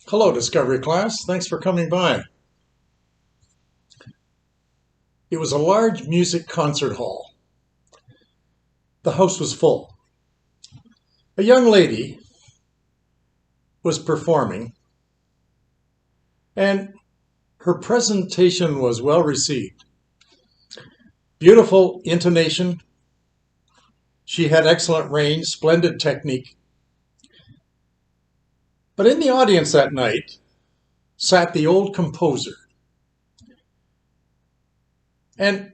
Hello, Discovery class. Thanks for coming by. It was a large music concert hall. The house was full. A young lady was performing, and her presentation was well received. Beautiful intonation. She had excellent range, splendid technique. But in the audience that night sat the old composer. And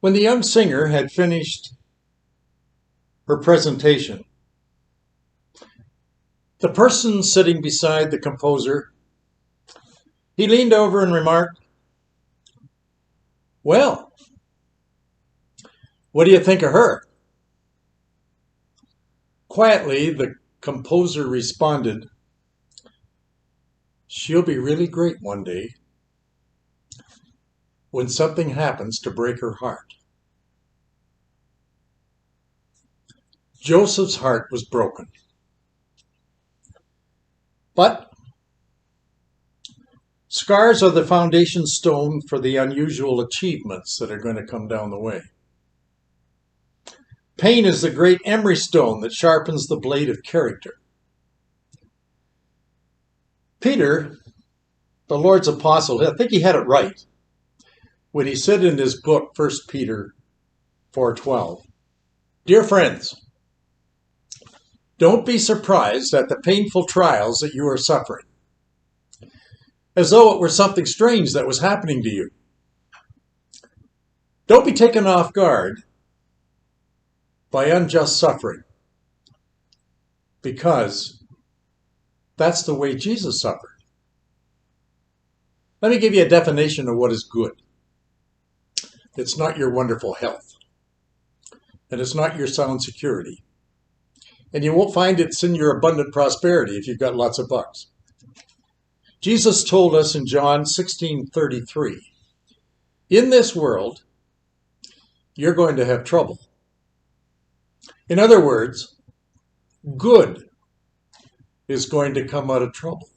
when the young singer had finished her presentation, the person sitting beside the composer, he leaned over and remarked, "Well, what do you think of her?" Quietly, the composer responded, "She'll be really great one day when something happens to break her heart." Joseph's heart was broken. But scars are the foundation stone for the unusual achievements that are going to come down the way. Pain is the great emery stone that sharpens the blade of character. Peter, the Lord's apostle, I think he had it right when he said in his book, 1 Peter 4:12, "Dear friends, don't be surprised at the painful trials that you are suffering, as though it were something strange that was happening to you. Don't be taken off guard by unjust suffering, because that's the way Jesus suffered." Let me give you a definition of what is good. It's not your wonderful health, and it's not your sound security, and you won't find it's in your abundant prosperity if you've got lots of bucks. Jesus told us in John 16:33, "In this world, you're going to have trouble." In other words, good is going to come out of trouble.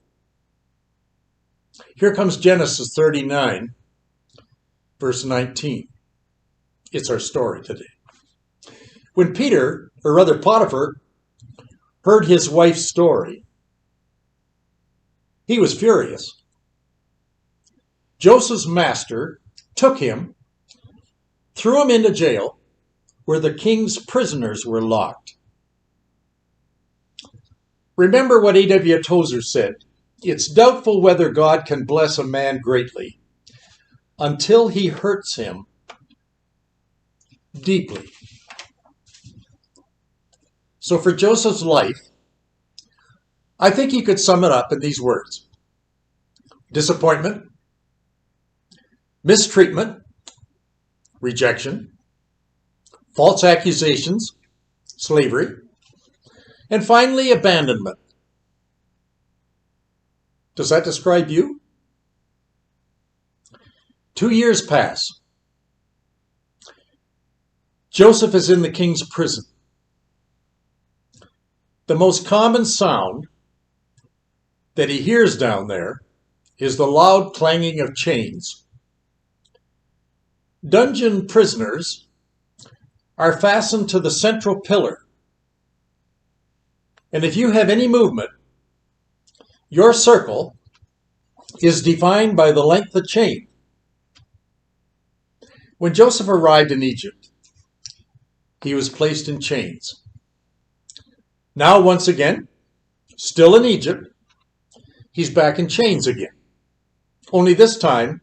Here comes Genesis 39, verse 19. It's our story today. When Peter, or rather Potiphar, heard his wife's story, he was furious. Joseph's master took him, threw him into jail, where the king's prisoners were locked. Remember what A.W. Tozer said, "It's doubtful whether God can bless a man greatly until he hurts him deeply." So for Joseph's life, I think you could sum it up in these words: disappointment, mistreatment, rejection, false accusations, slavery, and finally abandonment. Does that describe you? 2 years pass. Joseph is in the king's prison. The most common sound that he hears down there is the loud clanging of chains. Dungeon prisoners are fastened to the central pillar. And if you have any movement, your circle is defined by the length of chain. When Joseph arrived in Egypt, he was placed in chains. Now, once again, still in Egypt, he's back in chains again. Only this time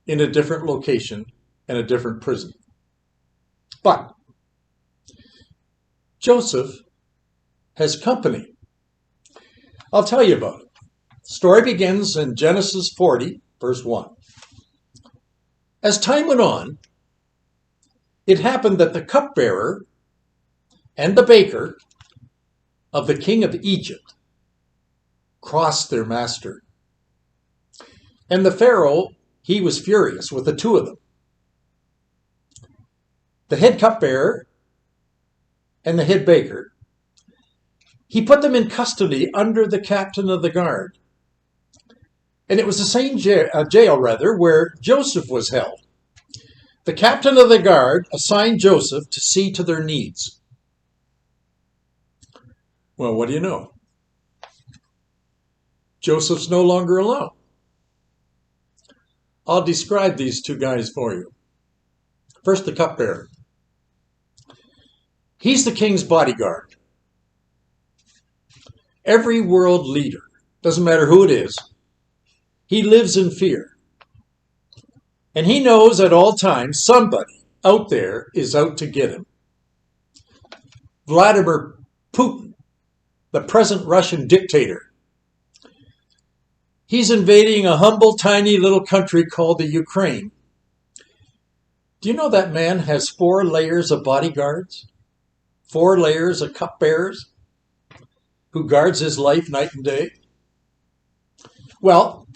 in a different location and a different prison. But Joseph has company. I'll tell you about it. The story begins in Genesis 40, verse 1. As time went on, it happened that the cupbearer and the baker of the king of Egypt crossed their master. And the Pharaoh, he was furious with the two of them. The head cupbearer and the head baker, he put them in custody under the captain of the guard. And it was the same jail where Joseph was held. The captain of the guard assigned Joseph to see to their needs. Well, what do you know? Joseph's no longer alone. I'll describe these two guys for you. First, the cupbearer. He's the king's bodyguard. Every world leader, doesn't matter who it is, he lives in fear. And he knows at all times somebody out there is out to get him. Vladimir Putin, the present Russian dictator, he's invading a humble, tiny little country called the Ukraine. Do you know that man has 4 layers of bodyguards? 4 layers of cupbearers who guards his life night and day? Well,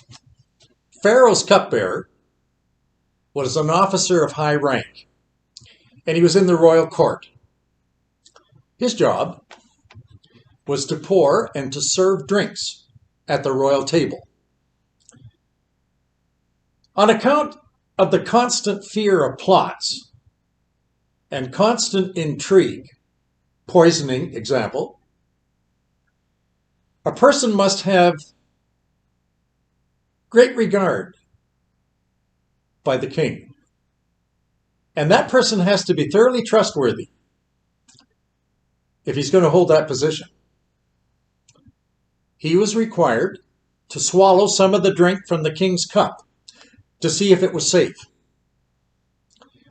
Pharaoh's cupbearer was an officer of high rank, and he was in the royal court. His job was to pour and to serve drinks at the royal table. On account of the constant fear of plots and constant intrigue, poisoning, example, a person must have great regard by the king. And that person has to be thoroughly trustworthy if he's going to hold that position. He was required to swallow some of the drink from the king's cup to see if it was safe.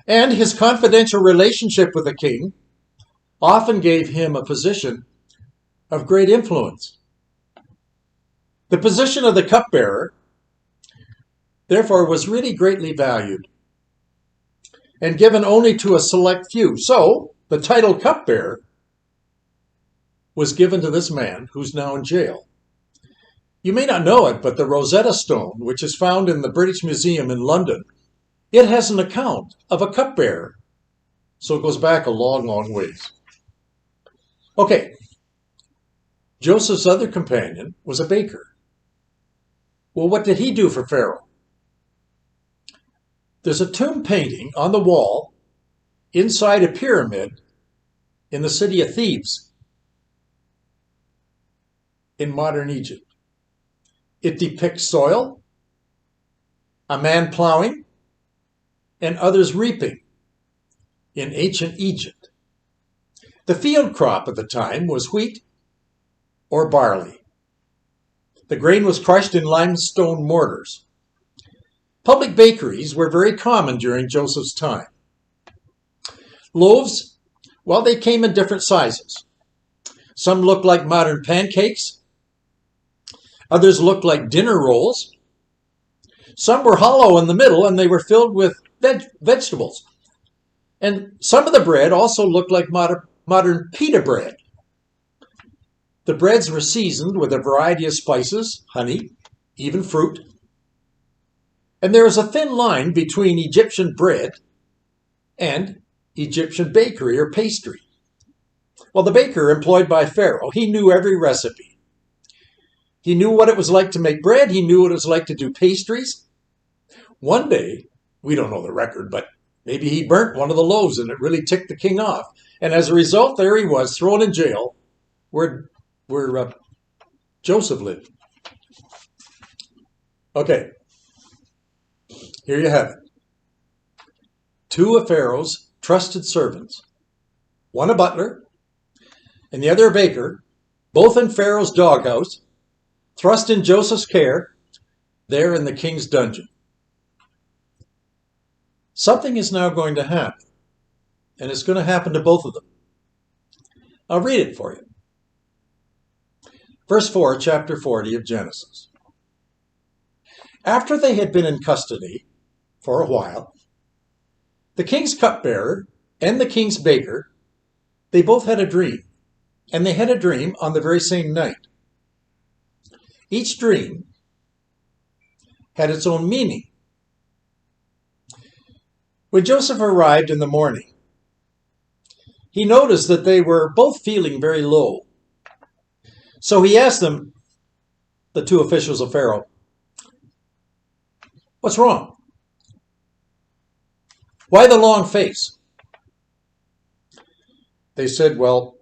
And his confidential relationship with the king often gave him a position of great influence. The position of the cupbearer, therefore, was really greatly valued and given only to a select few. So, the title cupbearer was given to this man who's now in jail. You may not know it, but the Rosetta Stone, which is found in the British Museum in London, it has an account of a cupbearer. So it goes back a long, long ways. Okay, Joseph's other companion was a baker. Well, what did he do for Pharaoh? There's a tomb painting on the wall inside a pyramid in the city of Thebes in modern Egypt. It depicts soil, a man plowing, and others reaping in ancient Egypt. The field crop at the time was wheat or barley. The grain was crushed in limestone mortars. Public bakeries were very common during Joseph's time. Loaves, well, they came in different sizes. Some looked like modern pancakes. Others looked like dinner rolls. Some were hollow in the middle and they were filled with vegetables. And some of the bread also looked like modern pita bread. The breads were seasoned with a variety of spices, honey, even fruit. And there was a thin line between Egyptian bread and Egyptian bakery or pastry. Well, the baker employed by Pharaoh, he knew every recipe. He knew what it was like to make bread. He knew what it was like to do pastries. One day, we don't know the record, but maybe he burnt one of the loaves and it really ticked the king off. And as a result, there he was, thrown in jail where Joseph lived. Okay, here you have it. 2 of Pharaoh's trusted servants, one a butler and the other a baker, both in Pharaoh's doghouse, thrust in Joseph's care, there in the king's dungeon. Something is now going to happen, and it's going to happen to both of them. I'll read it for you. Verse 4, chapter 40 of Genesis. After they had been in custody for a while, the king's cupbearer and the king's baker, they both had a dream, and they had a dream on the very same night. Each dream had its own meaning. When Joseph arrived in the morning, he noticed that they were both feeling very low. So he asked them, the two officials of Pharaoh, "What's wrong? Why the long face?" They said, "Well,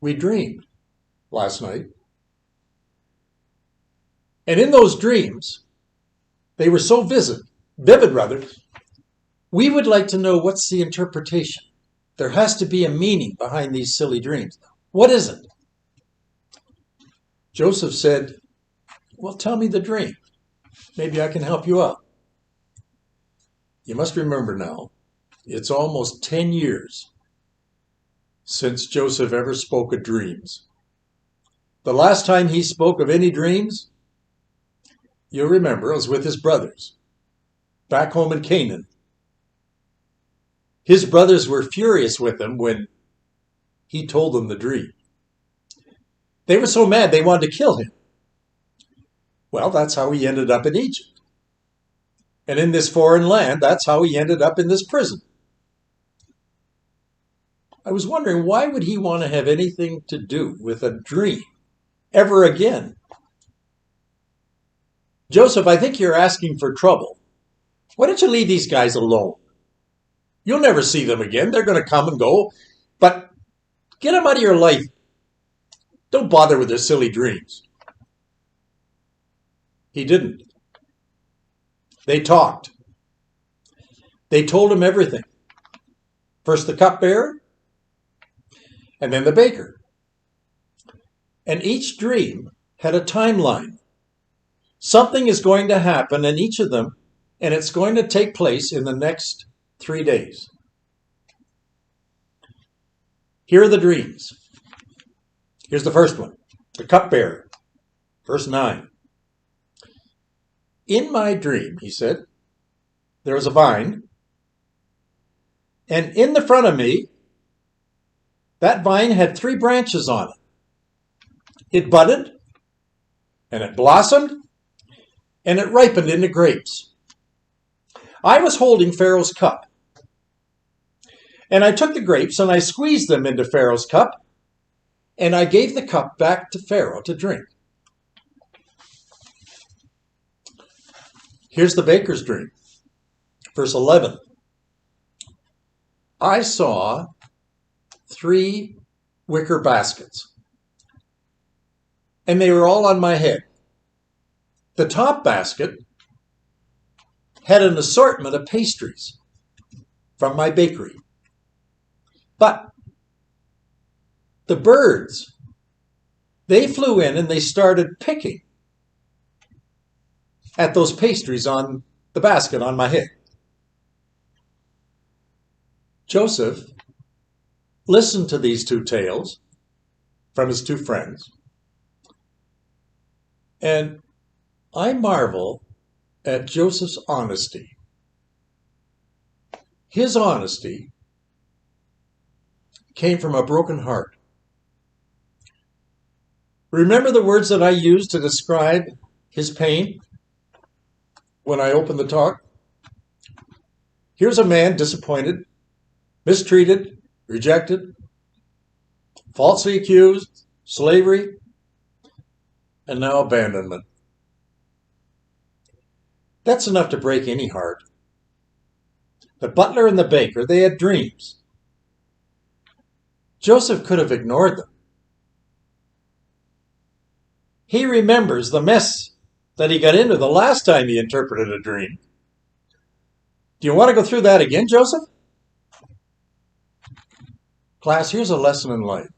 we dreamed last night. And in those dreams, they were so vivid rather, we would like to know what's the interpretation. There has to be a meaning behind these silly dreams. What is it?" Joseph said, "Well, tell me the dream. Maybe I can help you out." You must remember now, it's almost 10 years since Joseph ever spoke of dreams. The last time he spoke of any dreams, you'll remember, it was with his brothers back home in Canaan. His brothers were furious with him when he told them the dream. They were so mad they wanted to kill him. Well, that's how he ended up in Egypt. And in this foreign land, that's how he ended up in this prison. I was wondering, why would he want to have anything to do with a dream ever again? Joseph, I think you're asking for trouble. Why don't you leave these guys alone? You'll never see them again. They're going to come and go. But get them out of your life. Don't bother with their silly dreams. He didn't. They talked. They told him everything. First the cupbearer, and then the baker. And each dream had a timeline. Something is going to happen in each of them, and it's going to take place in the next 3 days. Here are the dreams. Here's the first one, the cupbearer, verse 9. "In my dream," he said, "there was a vine, and in the front of me, that vine had 3 branches on it. It budded, and it blossomed, and it ripened into grapes. I was holding Pharaoh's cup, and I took the grapes and I squeezed them into Pharaoh's cup, and I gave the cup back to Pharaoh to drink." Here's the baker's dream. Verse 11. "I saw 3 wicker baskets, and they were all on my head. The top basket had an assortment of pastries from my bakery. But the birds, they flew in and they started picking at those pastries on the basket on my head." Joseph listened to these 2 tales from his 2 friends, and I marvel at Joseph's honesty. His honesty came from a broken heart. Remember the words that I used to describe his pain when I opened the talk? Here's a man disappointed, mistreated, rejected, falsely accused, slavery, and now abandonment. That's enough to break any heart. The butler and the baker, they had dreams. Joseph could have ignored them. He remembers the mess that he got into the last time he interpreted a dream. Do you want to go through that again, Joseph? Class, here's a lesson in life.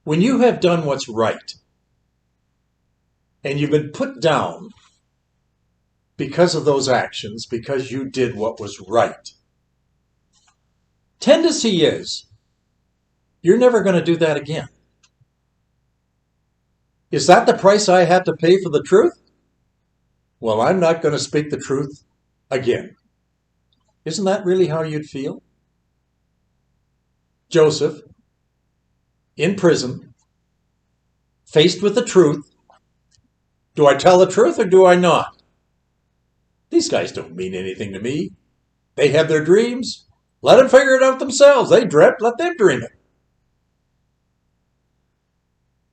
When you have done what's right, and you've been put down because of those actions, because you did what was right, tendency is you're never going to do that again. Is that the price I had to pay for the truth? Well, I'm not going to speak the truth again. Isn't that really how you'd feel? Joseph, in prison, faced with the truth. Do I tell the truth or do I not? These guys don't mean anything to me. They have their dreams. Let them figure it out themselves. They dreamt, let them dream it.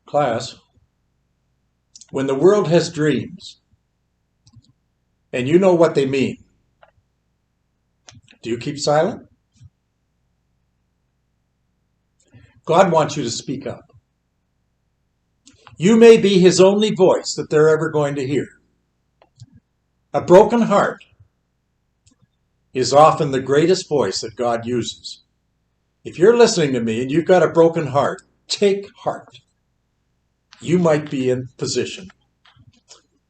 Class, when the world has dreams, and you know what they mean, do you keep silent? God wants you to speak up. You may be his only voice that they're ever going to hear. A broken heart is often the greatest voice that God uses. If you're listening to me and you've got a broken heart, take heart. You might be in position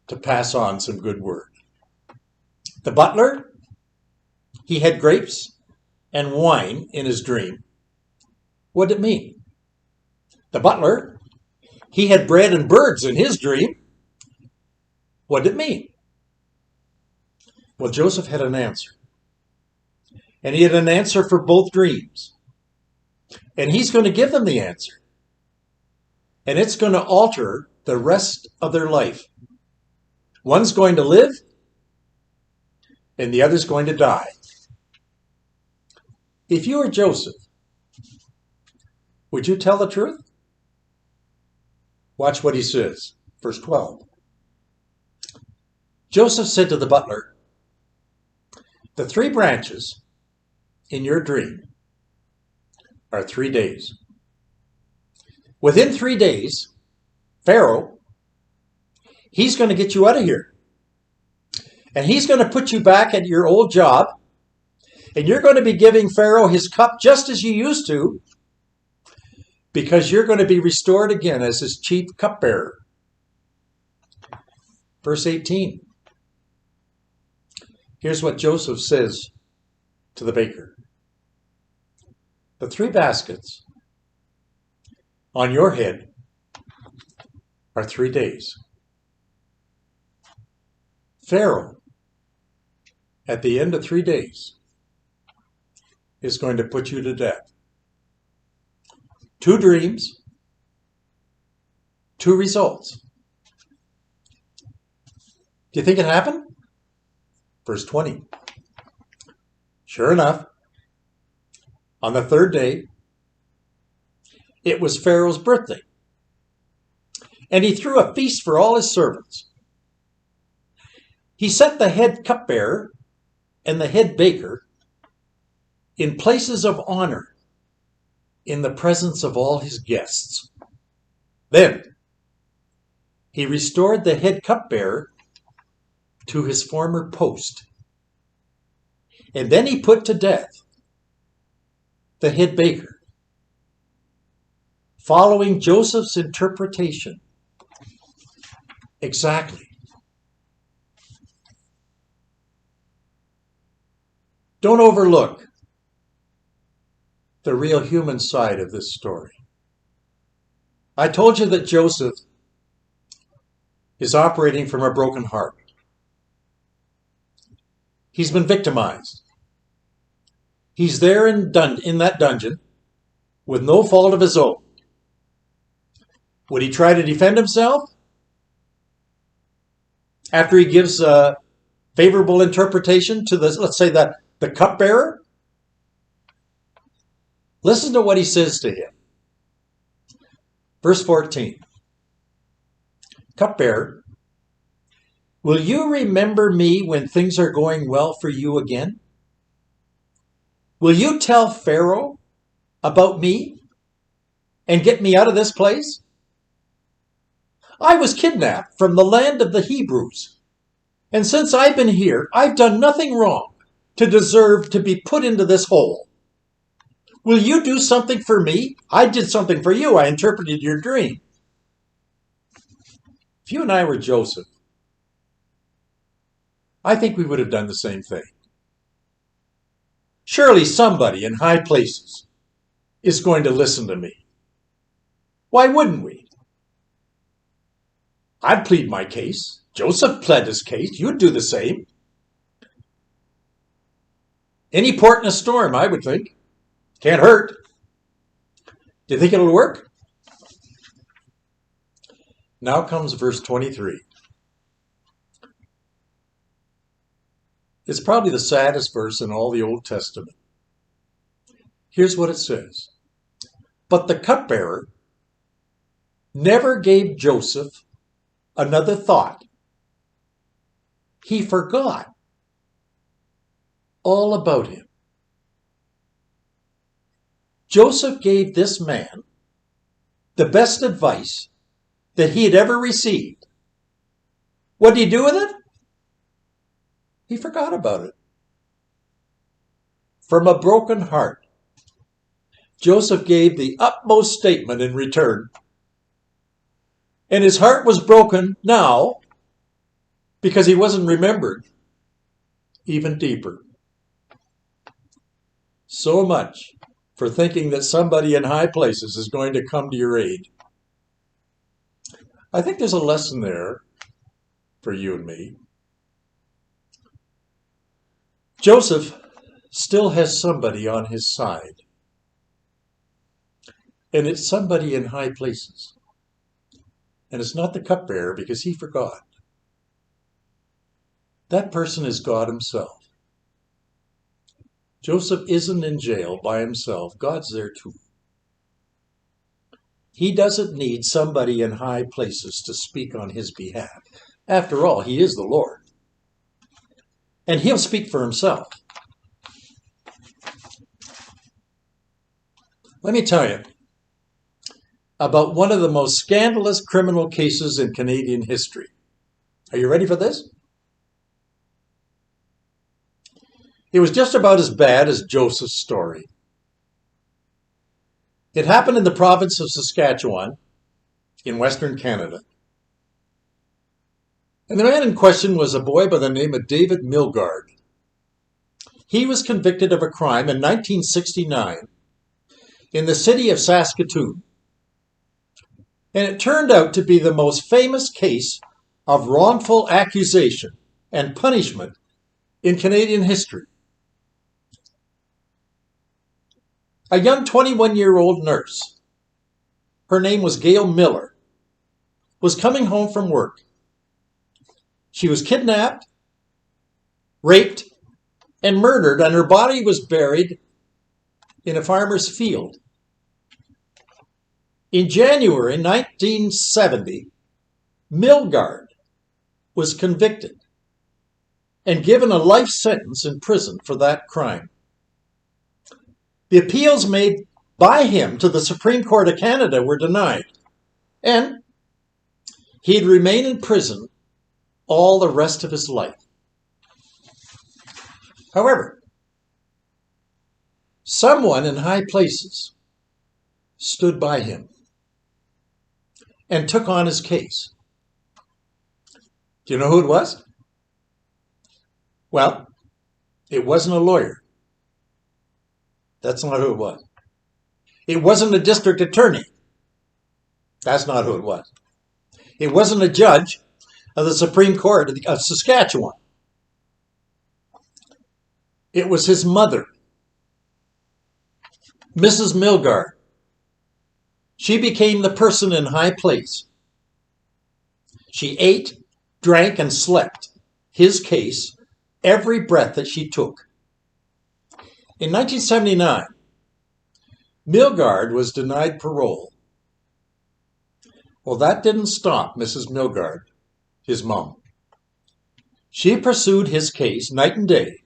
to pass on some good word. The butler, he had grapes and wine in his dream. What did it mean? The butler, he had bread and birds in his dream. What did it mean? Well, Joseph had an answer. And he had an answer for both dreams. And he's going to give them the answer. And it's going to alter the rest of their life. One's going to live, and the other's going to die. If you were Joseph, would you tell the truth? Watch what he says. Verse 12. Joseph said to the butler, the 3 branches in your dream are 3 days. Within 3 days, Pharaoh, he's going to get you out of here. And he's going to put you back at your old job. And you're going to be giving Pharaoh his cup just as you used to, because you're going to be restored again as his chief cupbearer. Verse 18. Here's what Joseph says to the baker. The 3 baskets on your head are 3 days. Pharaoh, at the end of 3 days, is going to put you to death. 2 dreams, 2 results. Do you think it happened? Verse 20. Sure enough, on the 3rd day, it was Pharaoh's birthday. And he threw a feast for all his servants. He set the head cupbearer and the head baker in places of honor in the presence of all his guests. Then he restored the head cupbearer to his former post. And then he put to death the head baker, following Joseph's interpretation exactly. Don't overlook the real human side of this story. I told you that Joseph is operating from a broken heart. He's been victimized. He's there in that dungeon with no fault of his own. Would he try to defend himself after he gives a favorable interpretation to the, let's say, the cupbearer? Listen to what he says to him. Verse 14. Cupbearer, will you remember me when things are going well for you again? Will you tell Pharaoh about me and get me out of this place? I was kidnapped from the land of the Hebrews, and since I've been here, I've done nothing wrong to deserve to be put into this hole. Will you do something for me? I did something for you. I interpreted your dream. If you and I were Joseph, I think we would have done the same thing. Surely somebody in high places is going to listen to me. Why wouldn't we? I'd plead my case. Joseph pled his case. You'd do the same. Any port in a storm, I would think. Can't hurt. Do you think it'll work? Now comes verse 23. It's probably the saddest verse in all the Old Testament. Here's what it says. But the cupbearer never gave Joseph another thought. He forgot all about him. Joseph gave this man the best advice that he had ever received. What did he do with it? He forgot about it. From a broken heart, Joseph gave the utmost statement in return. And his heart was broken now because he wasn't remembered even deeper. So much for thinking that somebody in high places is going to come to your aid. I think there's a lesson there for you and me. Joseph still has somebody on his side. And it's somebody in high places. And it's not the cupbearer because he forgot. That person is God himself. Joseph isn't in jail by himself. God's there too. He doesn't need somebody in high places to speak on his behalf. After all, he is the Lord. And he'll speak for himself. Let me tell you about one of the most scandalous criminal cases in Canadian history. Are you ready for this? It was just about as bad as Joseph's story. It happened in the province of Saskatchewan in Western Canada. And the man in question was a boy by the name of David Milgaard. He was convicted of a crime in 1969 in the city of Saskatoon. And it turned out to be the most famous case of wrongful accusation and punishment in Canadian history. A young 21-year-old nurse, her name was Gail Miller, was coming home from work. She was kidnapped, raped, and murdered, and her body was buried in a farmer's field. In January 1970, Milgaard was convicted and given a life sentence in prison for that crime. The appeals made by him to the Supreme Court of Canada were denied, and he'd remain in prison all the rest of his life. However, someone in high places stood by him and took on his case. Do you know who it was? Well, it wasn't a lawyer. That's not who it was. It wasn't a district attorney. That's not who it was. It wasn't a judge of the Supreme Court of Saskatchewan. It was his mother, Mrs. Milgaard. She became the person in high place. She ate, drank, and slept his case every breath that she took. In 1979, Milgaard was denied parole. Well, that didn't stop Mrs. Milgaard, his mom. She pursued his case night and day,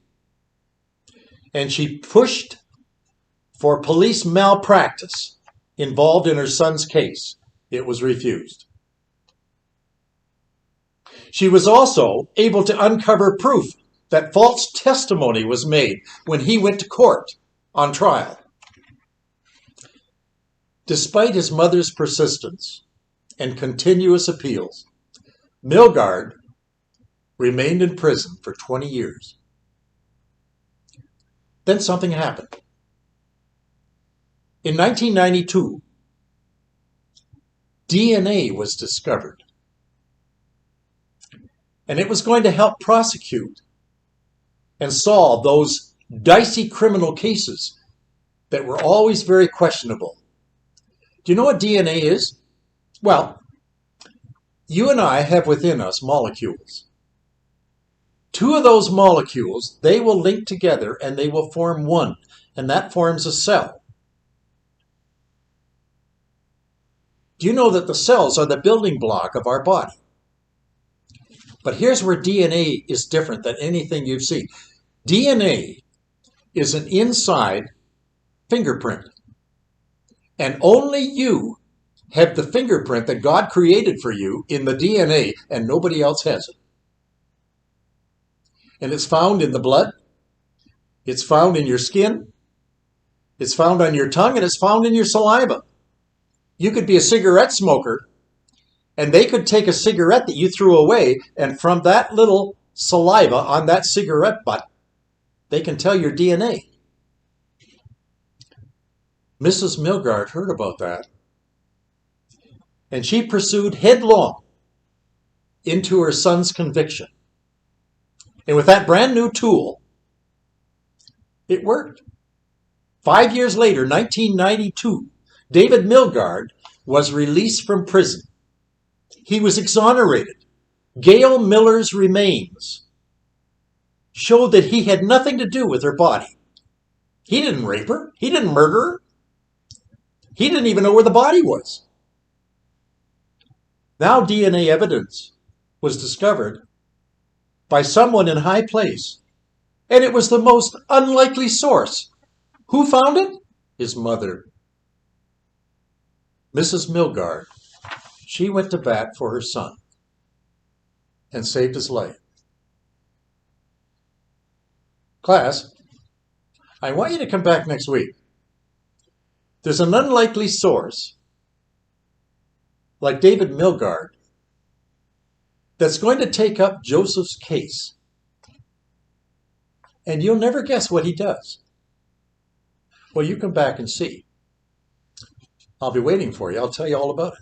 and she pushed for police malpractice involved in her son's case. It was refused. She was also able to uncover proof that false testimony was made when he went to court on trial. Despite his mother's persistence and continuous appeals, Milgaard remained in prison for 20 years. Then something happened. In 1992, DNA was discovered, and it was going to help prosecute and solve those dicey criminal cases that were always very questionable. Do you know what DNA is? Well, you and I have within us molecules. Two of those molecules, they will link together and they will form one. and that forms a cell. Do you know that the cells are the building block of our body? But here's where DNA is different than anything you've seen. DNA is an inside fingerprint. And only you have the fingerprint that God created for you in the DNA, and nobody else has it. And it's found in the blood. It's found in your skin. It's found on your tongue, and it's found in your saliva. You could be a cigarette smoker, and they could take a cigarette that you threw away, and from that little saliva on that cigarette butt, they can tell your DNA. Mrs. Milgaard heard about that, and she pursued headlong into her son's conviction. And with that brand new tool, it worked. 5 years later, 1992, David Milgaard was released from prison. He was exonerated. Gail Miller's remains showed that he had nothing to do with her body. He didn't rape her. He didn't murder her. He didn't even know where the body was. Now DNA evidence was discovered by someone in high place, and it was the most unlikely source. Who found it? His mother. Mrs. Milgaard. She went to bat for her son and saved his life. Class, I want you to come back next week. There's an unlikely source, like David Milgaard, that's going to take up Joseph's case. And you'll never guess what he does. Well, you come back and see. I'll be waiting for you. I'll tell you all about it.